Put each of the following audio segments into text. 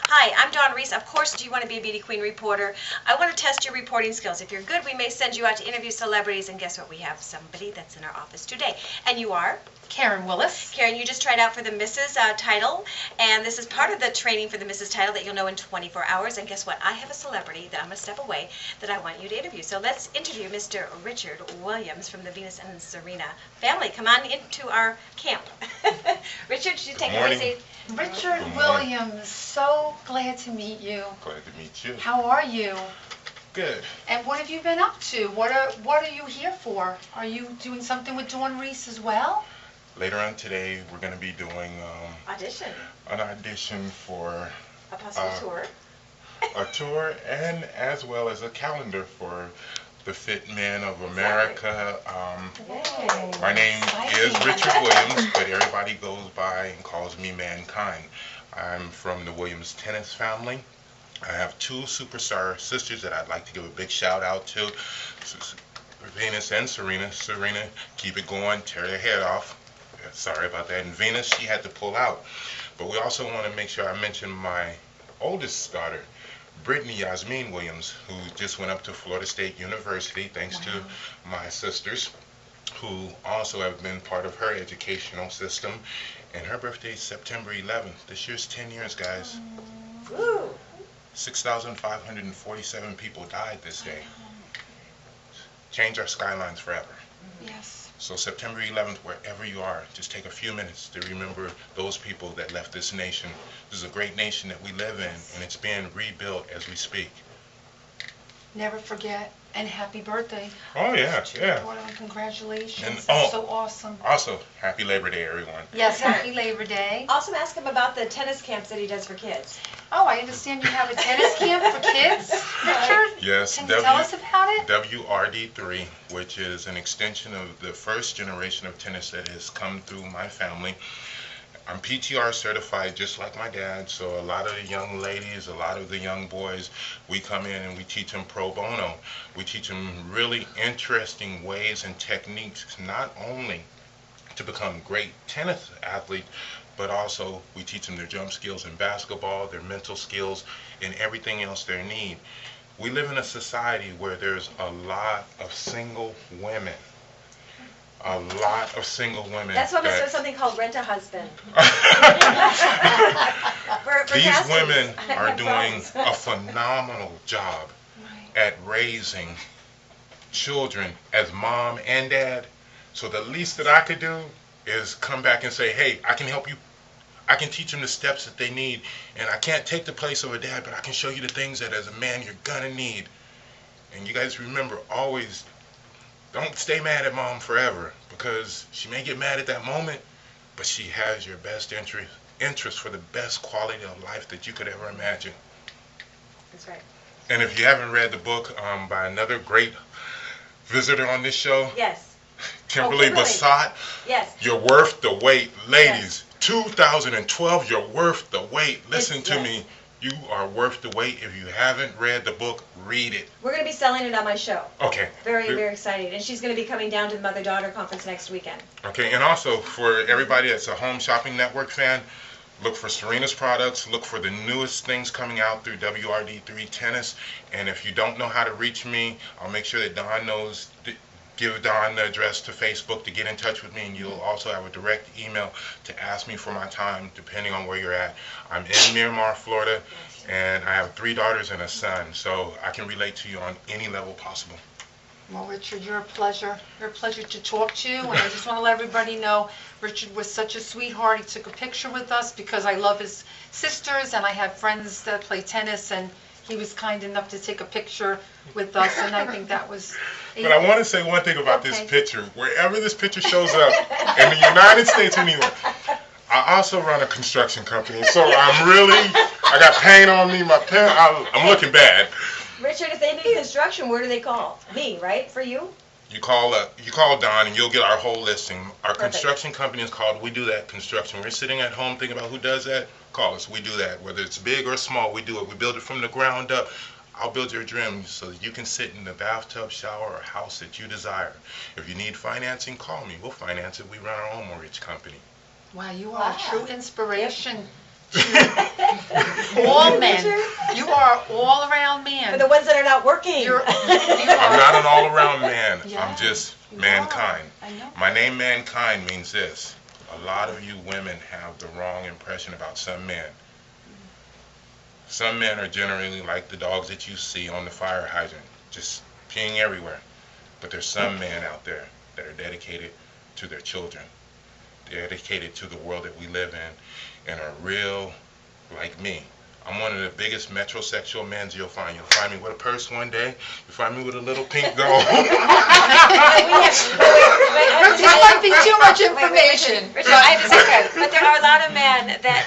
Hi, I'm Dawn Reese. Of course, do you want to be a Beauty Queen reporter? I want to test your reporting skills. If you're good, we may send you out to interview celebrities. And guess what? We have somebody that's in our office today. And you are? Karen Willis. Karen, you just tried out for the Mrs. Title. And this is part of the training for the Mrs. Title that you'll know in 24 hours. And guess what? I have a celebrity that I'm going to step away that I want you to interview. So let's interview Mr. Richard Williams from the Venus and Serena family. Come on into our camp. Richard, should you take it away? Richard Williams, so glad to meet you. Glad to meet you. How are you? Good. And what have you been up to? What are you here for? Are you doing something with Dawn Reese as well? Later on today, we're going to be doing Audition. an audition for A possible tour. a tour, and as well as a calendar for the Fit Men of America. My name is Richard Williams, but everybody goes by and calls me Mankind. I'm from the Williams tennis family. I have two superstar sisters that I'd like to give a big shout out to, Venus and Serena. Serena, keep it going, tear their head off. Sorry about that. And Venus, she had to pull out. But we also want to make sure I mention my oldest daughter, Brittany Yasmin Williams, who just went up to Florida State University thanks to my sisters, who also have been part of her educational system. And her birthday is September 11th. This year's 10 years, guys. Woo! 6,547 people died this day. Change our skylines forever. Yes. So September 11th, wherever you are, just take a few minutes to remember those people that left this nation. This is a great nation that we live in, and it's being rebuilt as we speak. Never forget. And happy birthday. Oh, yeah, yeah. Congratulations. And, That's so awesome. Also, happy Labor Day, everyone. Yes, happy Labor Day. Also ask him about the tennis camps that he does for kids. Oh, I understand you have a tennis camp for kids, Richard? Yes. Can you tell us about it? WRD3, which is an extension of the first generation of tennis that has come through my family. I'm PTR certified just like my dad, so a lot of the young ladies, a lot of the young boys, we come in and we teach them pro bono. We teach them really interesting ways and techniques, not only to become great tennis athletes, but also we teach them their jump skills in basketball, their mental skills, and everything else they need. We live in a society where there's a lot of single women. A lot of single women. That's why there's something called Rent a Husband. These women are doing a phenomenal job at raising children as mom and dad. So the least that I could do is come back and say, hey, I can help you. I can teach them the steps that they need. And I can't take the place of a dad, but I can show you the things that as a man you're gonna need. And you guys remember, always don't stay mad at mom forever, because she may get mad at that moment, but she has your best interest for the best quality of life that you could ever imagine. That's right. And if you haven't read the book by another great visitor on this show, Yes. Kimberly Bassat, Yes. You're Worth the Wait. Ladies, 2012, You're Worth the Wait. Listen to me. You are worth the wait. If you haven't read the book, read it. We're going to be selling it on my show. Okay. Very, very excited. And she's going to be coming down to the Mother-Daughter Conference next weekend. Okay, and also for everybody that's a Home Shopping Network fan, look for Serena's products. Look for the newest things coming out through WRD3 Tennis. And if you don't know how to reach me, I'll make sure that Don knows. Give Don the address to Facebook to get in touch with me, and you'll also have a direct email to ask me for my time, depending on where you're at. I'm in Miramar, Florida, and I have 3 daughters and a son, so I can relate to you on any level possible. Well, Richard, you're a pleasure. You're a pleasure to talk to, and I just want to let everybody know Richard was such a sweetheart. He took a picture with us because I love his sisters, and I have friends that play tennis, and he was kind enough to take a picture with us, and I think that was... But I want to say one thing about this picture. Wherever this picture shows up, in the United States anywhere, I also run a construction company, so I got paint on me, I'm looking bad. Richard, if they need construction, where do they call? Me, right? For you? You call Don and you'll get our whole listing. Our construction company is called We Do That Construction. We're sitting at home thinking about who does that. Call us. We do that. Whether it's big or small, we do it. We build it from the ground up. I'll build your dream so that you can sit in the bathtub, shower, or house that you desire. If you need financing, call me. We'll finance it. We run our own mortgage company. Wow, you are a true inspiration All men. You are all-around man. For the ones that are not working. You're, I'm not an all-around man. Yeah. I'm just You mankind. are. I know. My name mankind means this. A lot of you women have the wrong impression about some men. Some men are generally like the dogs that you see on the fire hydrant, just peeing everywhere. But there's some men out there that are dedicated to their children, dedicated to the world that we live in, and are real like me. I'm one of the biggest metrosexual men you'll find. You'll find me with a purse one day. You'll find me with a little pink gold. That might be too much information. Richard, I have to say that, but there are a lot of men that,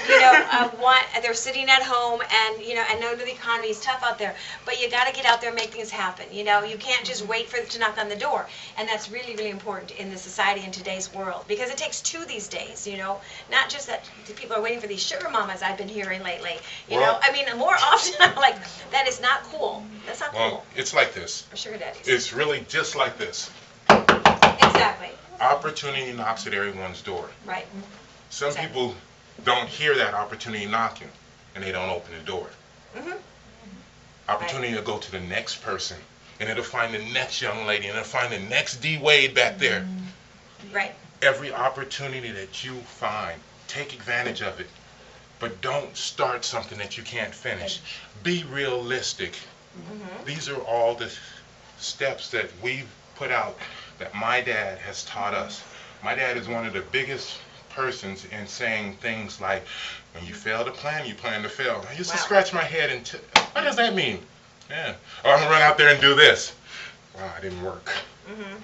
they're sitting at home and, and know the economy is tough out there, but you got to get out there and make things happen, you can't just wait for it to knock on the door, and that's really, really important in this society in today's world, because it takes two these days, not just that people are waiting for these sugar mamas I've been hearing lately, more often, I'm like, that is not cool, that's not cool. Well, it's like this. Or sugar daddies. It's really just like this. Exactly. Opportunity knocks at everyone's door. Right. Some people don't hear that opportunity knocking, and they don't open the door. Mm-hmm. Opportunity to go to the next person, and it'll find the next young lady, and it'll find the next D. Wade back there. Right. Every opportunity that you find, take advantage of it. But don't start something that you can't finish. Be realistic. Mm-hmm. These are all the steps that we've put out that my dad has taught us. My dad is one of the biggest persons in saying things like, when you fail to plan, you plan to fail. I used to scratch my head and, what does that mean? Yeah. Oh, I'm gonna run out there and do this. Wow, it didn't work. Mm-hmm.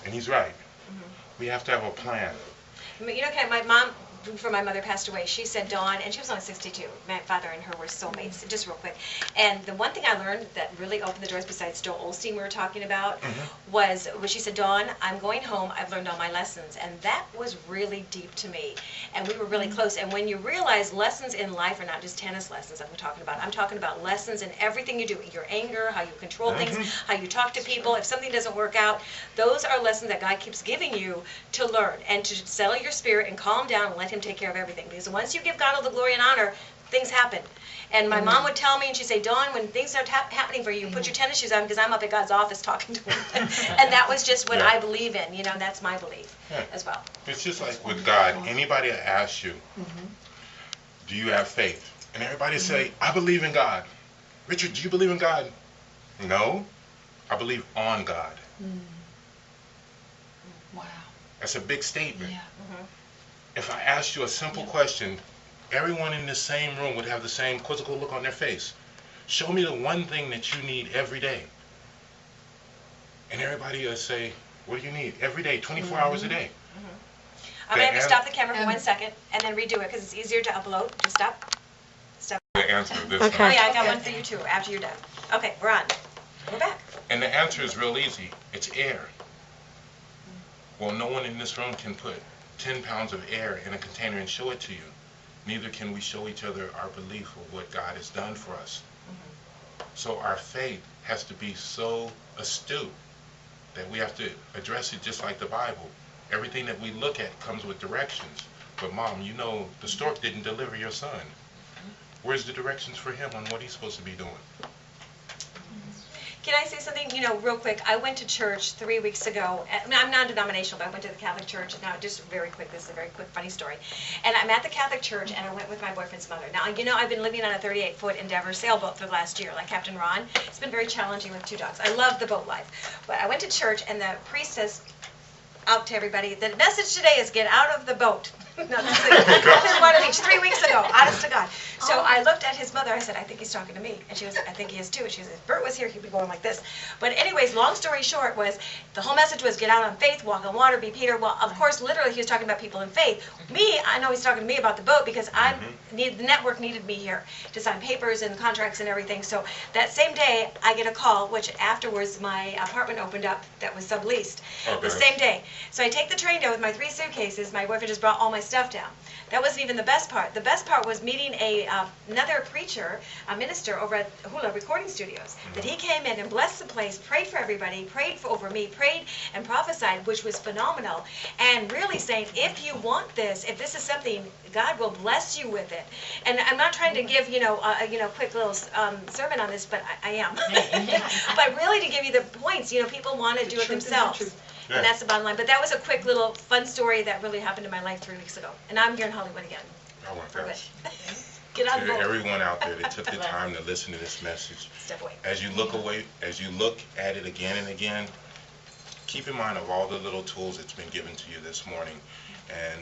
And he's right. Mm-hmm. We have to have a plan. My mom, before my mother passed away, she said, Dawn, and she was only 62. My father and her were soulmates, just real quick. And the one thing I learned that really opened the doors, besides Joel Osteen we were talking about, was when she said, Dawn, I'm going home, I've learned all my lessons. And that was really deep to me. And we were really close. And when you realize lessons in life are not just tennis lessons I'm talking about lessons in everything you do, your anger, how you control things, how you talk to people. If something doesn't work out, those are lessons that God keeps giving you to learn and to settle your spirit and calm down and let Him take care of everything. Because once you give God all the glory and honor, things happen. And my mom would tell me, and she'd say, Dawn, when things start happening for you, put your tennis shoes on, because I'm up at God's office talking to Him. And that was just what I believe in. That's my belief as well. It's just like with God. Anybody asks you, do you have faith? And everybody say, I believe in God. Richard, do you believe in God? No, I believe on God. Wow. That's a big statement. Yeah. If I asked you a simple question, everyone in the same room would have the same quizzical look on their face. Show me the one thing that you need every day. And everybody will say, what do you need? Every day, 24 hours a day. I'm going to have to stop the camera for 1 second and then redo it because it's easier to upload. Just stop. Stop. The answer to this Oh, yeah, I got one for you too after you're done. Okay, we're on. We're back. And the answer is real easy. It's air. Well, no one in this room can put 10 pounds of air in a container and show it to you. Neither can we show each other our belief of what God has done for us. So our faith has to be so astute that we have to address it just like the Bible. Everything that we look at comes with directions. But Mom, the stork didn't deliver your son. Where's the directions for him on what he's supposed to be doing? Can I say something, real quick? I went to church 3 weeks ago. I'm non-denominational, but I went to the Catholic church. Now, just very quick, this is a very quick, funny story. And I'm at the Catholic church, and I went with my boyfriend's mother. Now, I've been living on a 38-foot Endeavor sailboat for the last year, like Captain Ron. It's been very challenging with 2 dogs. I love the boat life. But I went to church, and the priest says out to everybody, the message today is get out of the boat. No, that's the Water Beach 3 weeks ago, honest to God. So I looked at his mother, I said, I think he's talking to me. And she was, I think he is too. And she was, if Bert was here, he'd be going like this. But anyways, long story short was, the whole message was get out on faith, walk on water, be Peter. Well, of course, literally, he was talking about people in faith. Me, I know he's talking to me about the boat because the network needed me here to sign papers and contracts and everything. So that same day, I get a call, which afterwards my apartment opened up that was subleased. The same day. So I take the train down with my 3 suitcases. My boyfriend just brought all my stuff down. That wasn't even the best part. The best part was meeting another preacher, a minister over at Hula Recording Studios. That he came in and blessed the place, prayed for everybody, prayed over me, prayed and prophesied, which was phenomenal. And really saying, if you want this, if this is something, God will bless you with it. And I'm not trying to give a quick little sermon on this, but I am. But really to give you the points. People want to do it themselves. Yeah. And that's the bottom line. But that was a quick little fun story that really happened in my life 3 weeks ago. And I'm here in Hollywood again. Oh my gosh. Get on to board. everyone out there that took the time to listen to this message. Step away. As you look at it again and again, keep in mind of all the little tools that's been given to you this morning. And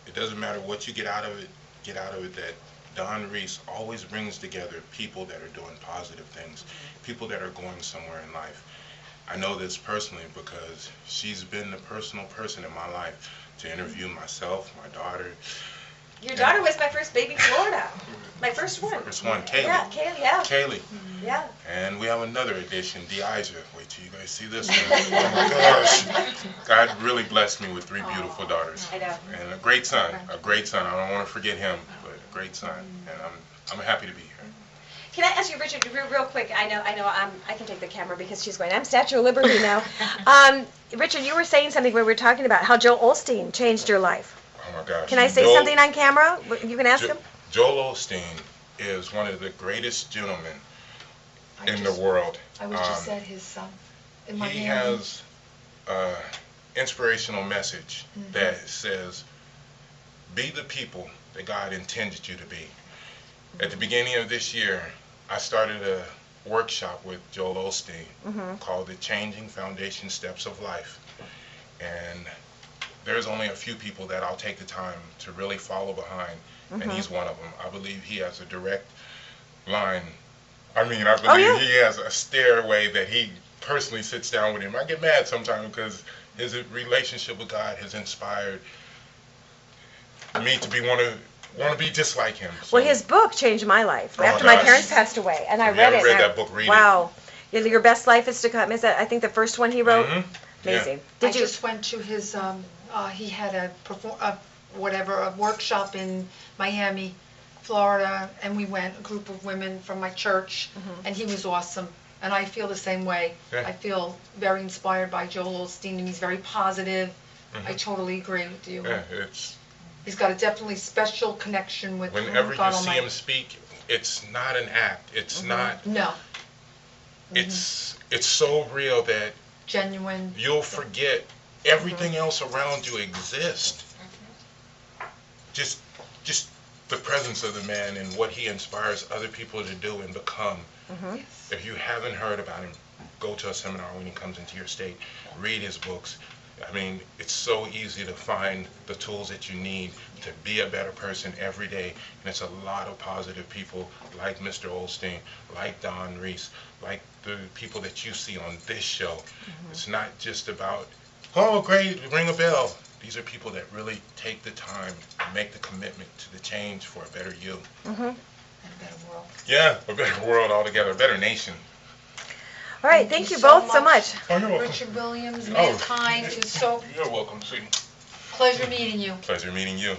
it doesn't matter what you get out of it that Dawn Reese always brings together people that are doing positive things, people that are going somewhere in life. I know this personally because she's been the personal person in my life to interview myself, my daughter. Your daughter was my first baby in Florida. My first one. First one, Kaylee. Yeah, Kaylee, yeah. Kaylee. Yeah. And we have another addition, Deija. Wait till you guys see this one. Oh my gosh. God really blessed me with 3 beautiful daughters. I know. And a great son. I don't want to forget him, but a great son. And I'm happy to be here. Can I ask you, Richard, real quick? I know. I can take the camera because she's going. I'm Statue of Liberty now. Richard, you were saying something when we were talking about how Joel Osteen changed your life. Oh my gosh. Can I say something on camera? You can ask him. Joel Osteen is one of the greatest gentlemen in the world. I was just at his in Miami. He has an inspirational message that says, be the people that God intended you to be. At the beginning of this year, I started a workshop with Joel Osteen called the Changing Foundation Steps of Life. And there's only a few people that I'll take the time to really follow behind, and he's one of them. I believe he has a direct line. I believe he has a stairway that he personally sits down with him. I get mad sometimes because his relationship with God has inspired me to want to be just like him. So. Well, his book changed my life after my parents passed away, and I read it. Read that book, read wow. Your Best Life is to Come. Is that, I think, the first one he wrote? Amazing. Yeah. I just went to his, he had a workshop in Miami, Florida, and we went, a group of women from my church, and he was awesome. And I feel the same way. Yeah. I feel very inspired by Joel Osteen, and he's very positive. I totally agree with you. Yeah, he's got a definitely special connection with whenever God you see Almighty. him speak, it's not an act. It's not. No. It's so real that genuine. You'll forget everything else around you exists. Just the presence of the man and what he inspires other people to do and become. Yes. If you haven't heard about him, go to a seminar when he comes into your state. Read his books. I mean, it's so easy to find the tools that you need to be a better person every day. And it's a lot of positive people like Mr. Osteen, like Dawn Reese, like the people that you see on this show. It's not just about, oh, great, ring a bell. These are people that really take the time and make the commitment to the change for a better you. And a better world. Yeah, a better world altogether, a better nation. All right, thank you both so much. Oh, you're welcome. Richard Williams, mankind, is so. You're welcome, sweetie. Pleasure meeting you. Pleasure meeting you.